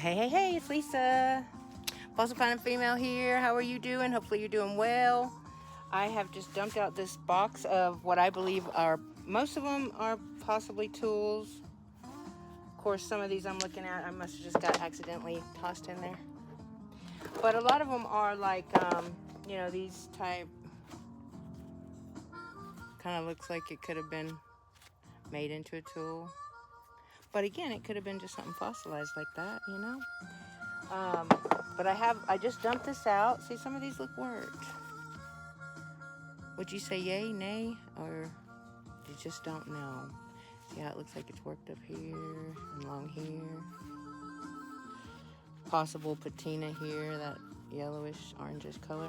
Hey, it's Lisa. Fossil Finding Female here. How are you doing? Hopefully you're doing well. I have just dumped out this box of what I believe are, most of them are possibly tools. Of course, some of these I'm looking at, I must have just got accidentally tossed in there. But a lot of them are like, these type, kind of looks like it could have been made into a tool. But again, it could have been just something fossilized like that, you know? But I just dumped this out. See, some of these look worked. Would you say yay, nay, or you just don't know? See how it looks like it's worked up here and along here. Possible patina here, that yellowish, orangish color.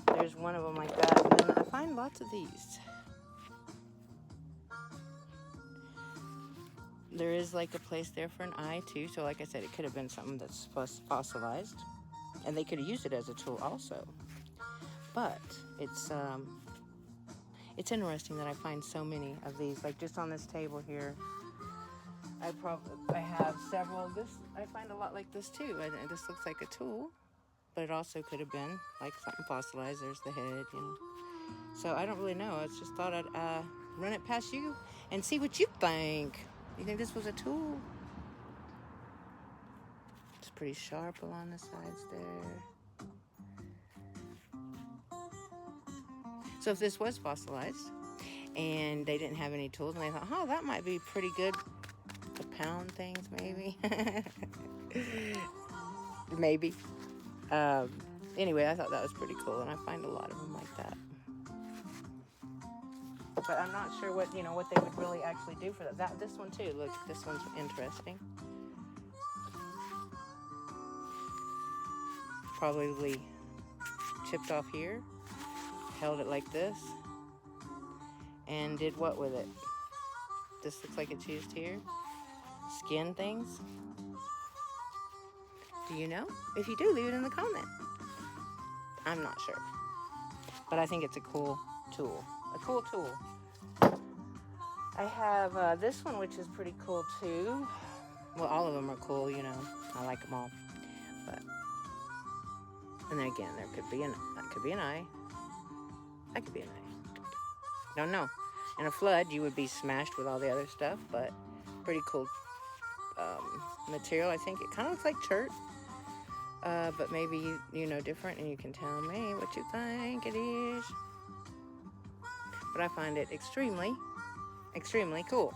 There's one of them like that. And then I find lots of these. There is like a place there for an eye too. So like I said, it could have been something that's fossilized. And they could have used it as a tool also. But it's interesting that I find so many of these. Like just on this table here, I have several. I find a lot like this too. And this looks like a tool, but it also could have been like something fossilized. There's the head, you know. So I don't really know. I just thought I'd run it past you and see what you think. You think this was a tool? It's pretty sharp along the sides there. So if this was fossilized and they didn't have any tools and they thought, that might be pretty good to pound things, maybe. Maybe. Anyway, I thought that was pretty cool, and I find a lot of them like that. But I'm not sure what they would really actually do for that. This one too, look, this one's interesting. Probably chipped off here, held it like this, and did what with it? This looks like it's used here. Skin things. Do you know? If you do, leave it in the comment. I'm not sure. But I think it's a cool tool. A cool tool. I have this one, which is pretty cool too. Well, all of them are cool, you know. I like them all. But, and then again, that could be an eye. That could be an eye. Don't know. In a flood, you would be smashed with all the other stuff, but pretty cool material. I think it kind of looks like chert, but maybe you know different, and you can tell me what you think it is. But I find it extremely cool.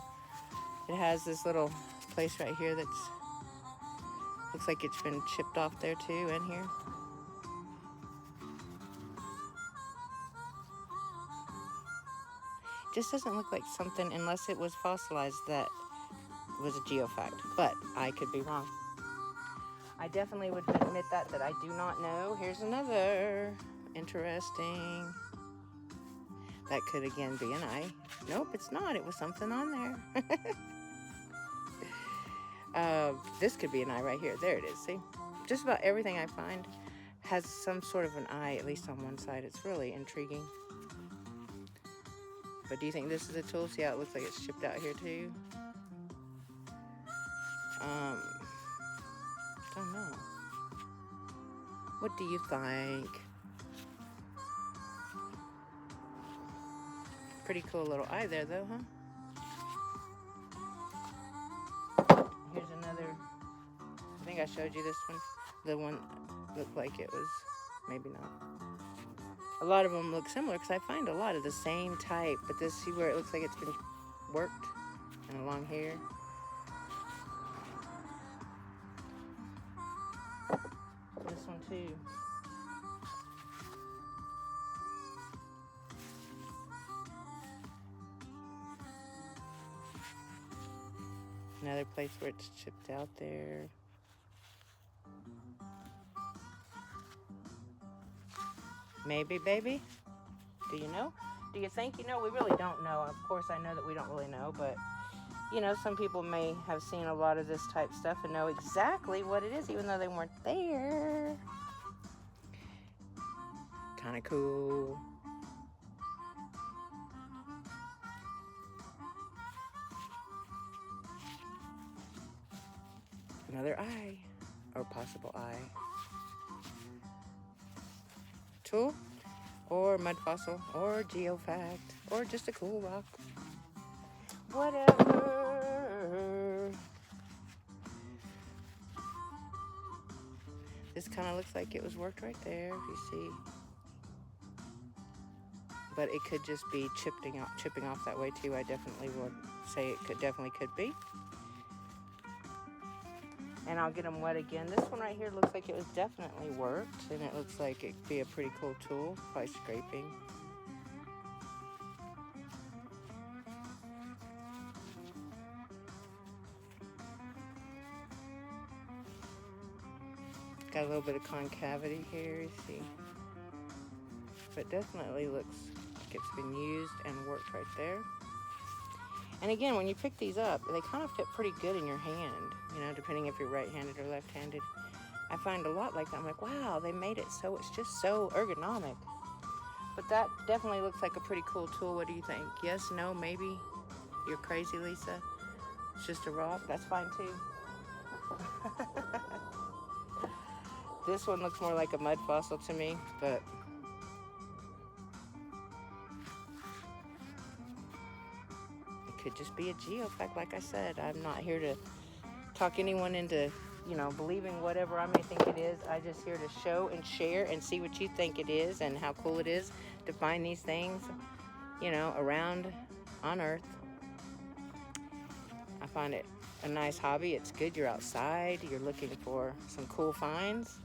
It has this little place right here that's looks like it's been chipped off there too, in here. Just doesn't look like something, unless it was fossilized, that was a geofact, but I could be wrong. I definitely would admit that I do not know. Here's another interesting. That could again be an eye. Nope, it's not. It was something on there. This could be an eye right here. There it is. See? Just about everything I find has some sort of an eye, at least on one side. It's really intriguing. But do you think this is a tool? See how it looks like it's chipped out here too? Don't know. What do you think? Pretty cool little eye there though, huh? Here's another. I think I showed you this one. The one looked like it was, maybe not. A lot of them look similar because I find a lot of the same type, but this, see where it looks like it's been worked, and along here. This one too. Another place where it's chipped out there. Maybe, baby? Do you know? Do you think you know? We really don't know. Of course, I know that we don't really know, but, you know, some people may have seen a lot of this type stuff and know exactly what it is, even though they weren't there. Kind of cool. Another eye, or possible eye. Tool, or mud fossil, or geofact, or just a cool rock. Whatever. This kind of looks like it was worked right there, if you see. But it could just be chipping off that way too. I definitely would say it definitely could be. And I'll get them wet again. This one right here looks like it was definitely worked, and it looks like it'd be a pretty cool tool by scraping. Got a little bit of concavity here, you see. But definitely looks like it's been used and worked right there. And again, when you pick these up, they kind of fit pretty good in your hand, you know, depending if you're right-handed or left-handed. I find a lot like that. I'm like, wow, they made it so it's just so ergonomic. But that definitely looks like a pretty cool tool. What do you think? Yes, no, maybe? You're crazy, Lisa? It's just a rock? That's fine, too. This one looks more like a mud fossil to me, but it could just be a geofact, like I said. I'm not here to talk anyone into, you know, believing whatever I may think it is. I'm just here to show and share and see what you think it is and how cool it is to find these things, you know, around on Earth. I find it a nice hobby. It's good. You're outside. You're looking for some cool finds.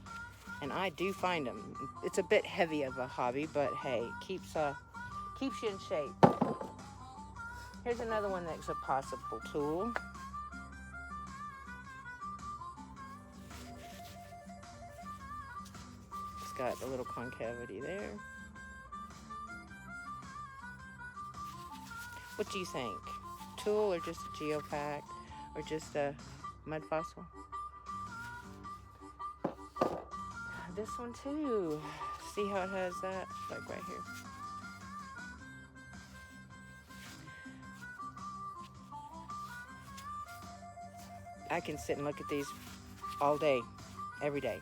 And I do find them. It's a bit heavy of a hobby, but hey, keeps you in shape. Here's another one that's a possible tool. It's got a little concavity there. What do you think? Tool or just a geofact or just a mud fossil? This one too. See how it has that, like right here. I can sit and look at these all day, every day.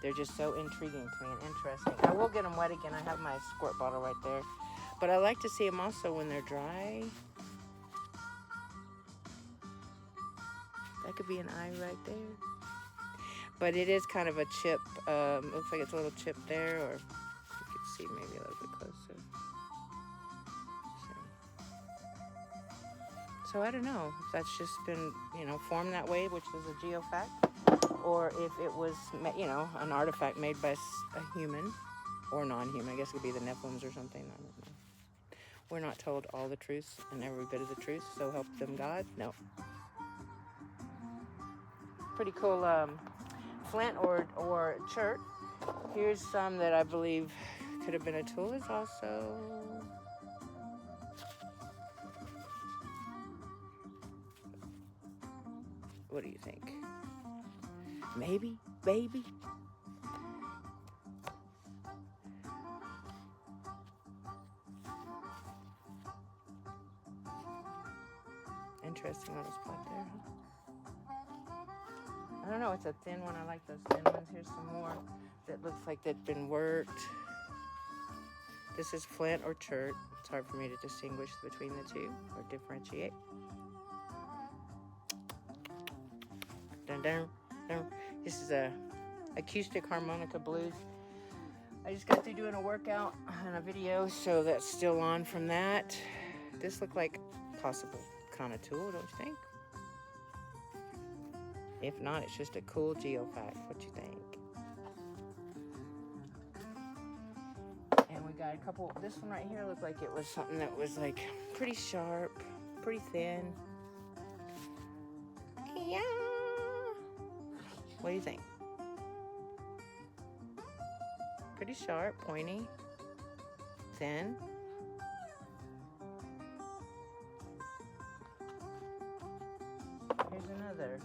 They're just so intriguing to me and interesting. I will get them wet again. I have my squirt bottle right there. But I like to see them also when they're dry. That could be an eye right there. But it is kind of a chip. Looks like it's a little chip there, or you can see maybe a little bit closer. So I don't know if that's just been, you know, formed that way, which is a geofact, or if it was, you know, an artifact made by a human or non-human. I guess it could be the Nephilims or something. I don't know. We're not told all the truths and every bit of the truth, so help them God. No. Pretty cool flint or chert. Here's some that I believe could have been a tool. It's also what do you think? Maybe, baby. Interesting little spot there, huh? I don't know, it's a thin one. I like those thin ones. Here's some more that looks like they've been worked. This is flint or chert. It's hard for me to distinguish between the two or differentiate. Dun, dun, dun. This is a acoustic harmonica blues. I just got through doing a workout and a video, so that's still on from that. This looked like possible kind of tool, don't you think? If not, it's just a cool geofact. What you think? And we got a couple. This one right here looked like it was something that was like pretty sharp, pretty thin. Yeah. What do you think? Pretty sharp, pointy, thin. Here's another.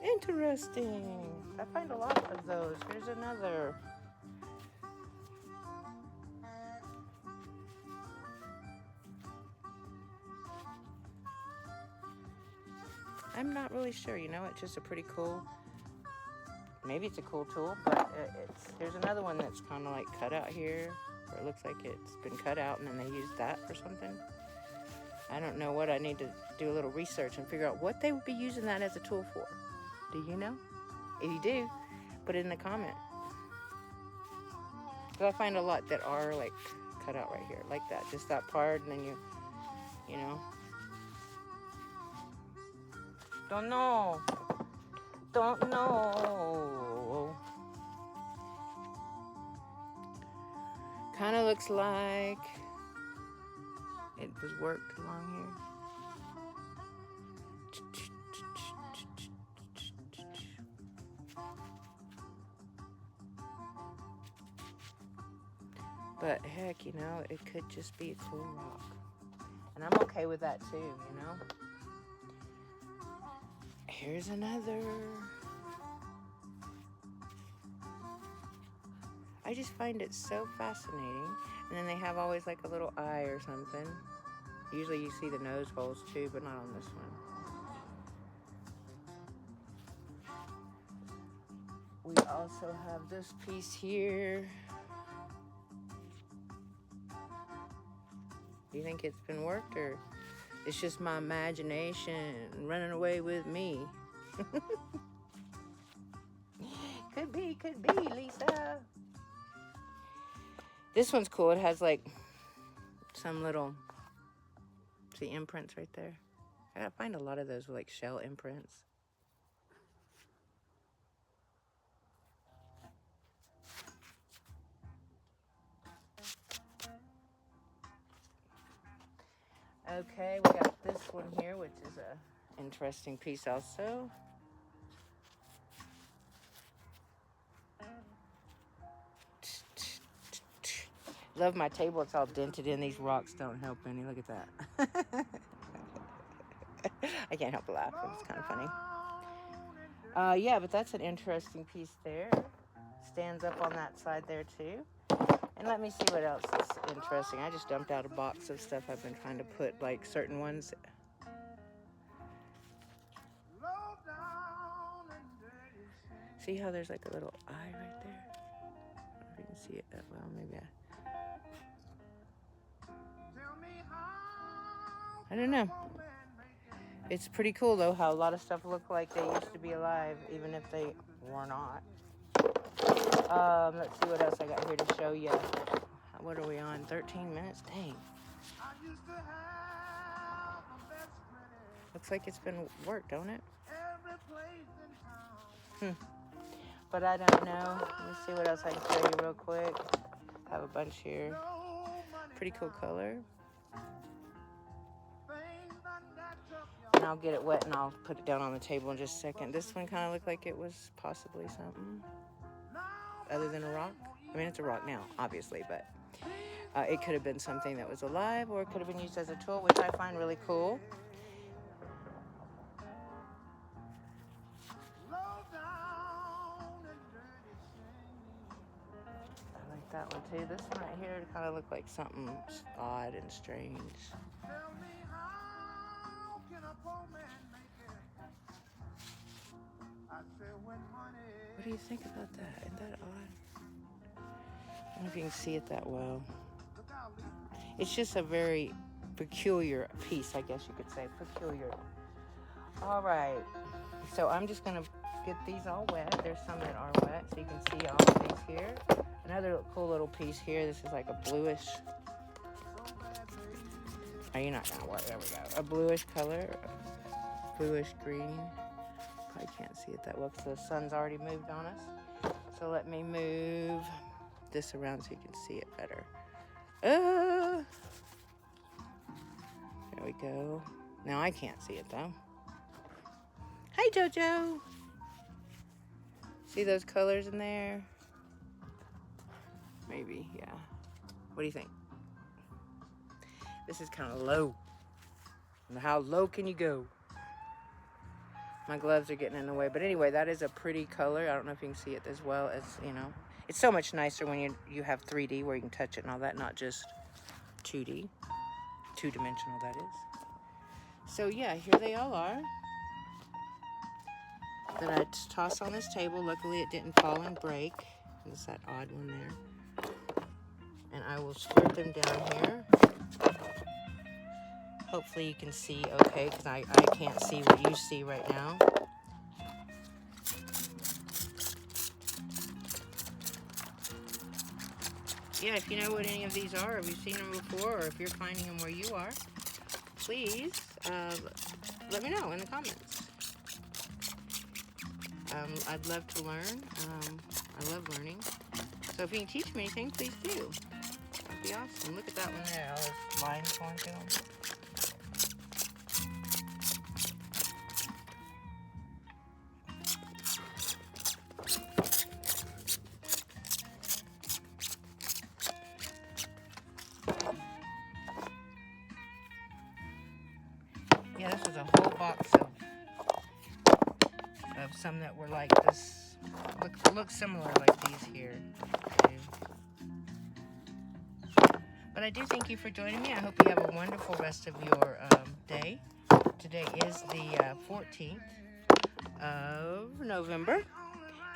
Interesting. I find a lot of those. Here's another. I'm not really sure, you know. It's just a pretty cool, maybe it's a cool tool, but here's another one that's kind of like cut out here, where it looks like it's been cut out and then they used that for something. I don't know what. I need to do a little research and figure out what they would be using that as a tool for. Do you know? If you do, put it in the comment. Because I find a lot that are like cut out right here, like that, just that part, and then you know. Don't know. Kind of looks like it was worked along here. But heck, you know, it could just be a cool rock. And I'm okay with that too, you know. Here's another. I just find it so fascinating. And then they have always like a little eye or something. Usually you see the nose holes too, but not on this one. We also have this piece here. Do you think it's been worked, or it's just my imagination running away with me? Could be, Lisa. This one's cool. It has like some little, see, imprints right there. I gotta find a lot of those with like shell imprints. Okay, we got this one here, which is a interesting piece also. Love my table. It's all dented in. These rocks don't help any. Look at that. I can't help but laugh. It's kind of funny. Yeah, but that's an interesting piece there. Stands up on that side there too. And let me see what else is interesting. I just dumped out a box of stuff I've been trying to put, like certain ones. See how there's like a little eye right there? I don't know if you can see it that well. Maybe I don't know. It's pretty cool though how a lot of stuff look like they used to be alive, even if they were not. Let's see what else I got here to show you. What are we on? 13 minutes? Dang. Looks like it's been worked, don't it? But I don't know. Let me see what else I can show you real quick. I have a bunch here. Pretty cool color. And I'll get it wet and I'll put it down on the table in just a second. This one kind of looked like it was possibly something other than a rock. I mean, it's a rock now, obviously, but it could have been something that was alive, or it could have been used as a tool, which I find really cool. I like that one too. This one right here kind of looked like something odd and strange. What do you think about that? Isn't that odd? I don't know if you can see it that well. It's just a very peculiar piece, I guess you could say. Peculiar. All right. So I'm just going to get these all wet. There's some that are wet, so you can see all of these here. Another cool little piece here. This is like a bluish. Oh, you're not going to work. There we go. A bluish color. Bluish green. Probably can't see it that well because the sun's already moved on us. So let me move this around so you can see it better. There we go. Now I can't see it though. Hi, Jojo. See those colors in there? Maybe, yeah. What do you think? This is kind of low. How low can you go? My gloves are getting in the way. But anyway, that is a pretty color. I don't know if you can see it as well as, you know. It's so much nicer when you have 3D where you can touch it and all that, not just 2D. Two-dimensional, that is. So, yeah, here they all are. that I toss on this table. Luckily it didn't fall and break. There's that odd one there. And I will squirt them down here. Hopefully you can see okay, because I can't see what you see right now. Yeah, if you know what any of these are, if you've seen them before, or if you're finding them where you are, please let me know in the comments. I'd love to learn. I love learning. So if you can teach me anything, please do. That'd be awesome. Look at that one there. All those lines going through them. Yeah, this was a whole box of some that were like this. Look similar like these here. But I do thank you for joining me. I hope you have a wonderful rest of your day. Today is the 14th of November.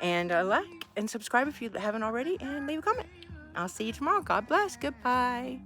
And like and subscribe if you haven't already, and leave a comment. I'll see you tomorrow. God bless. Goodbye.